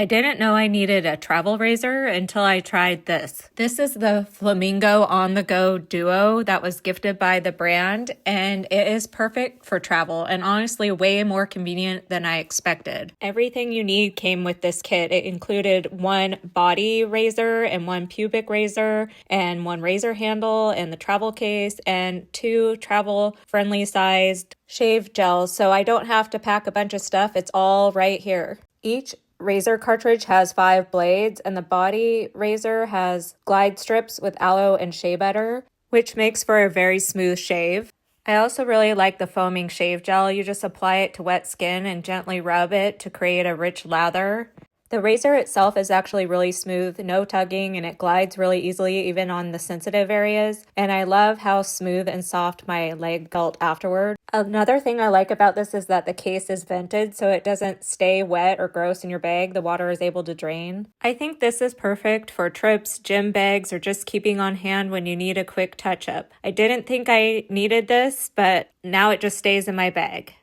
I didn't know I needed a travel razor until I tried this. This is the Flamingo On The Go Duo that was gifted by the brand, and it is perfect for travel and honestly way more convenient than I expected. Everything you need came with this kit. It included one body razor and one pubic razor and one razor handle and the travel case and 2 travel-friendly sized shave gels, so I don't have to pack a bunch of stuff. It's all right here. Each razor cartridge has 5 blades, and the body razor has glide strips with aloe and shea butter, which makes for a very smooth shave. I also really like the foaming shave gel. You just apply it to wet skin and gently rub it to create a rich lather. The razor itself is actually really smooth, no tugging, and it glides really easily even on the sensitive areas. And I love how smooth and soft my leg felt afterward. Another thing I like about this is that the case is vented so it doesn't stay wet or gross in your bag. The water is able to drain. I think this is perfect for trips, gym bags, or just keeping on hand when you need a quick touch-up. I didn't think I needed this, but now it just stays in my bag.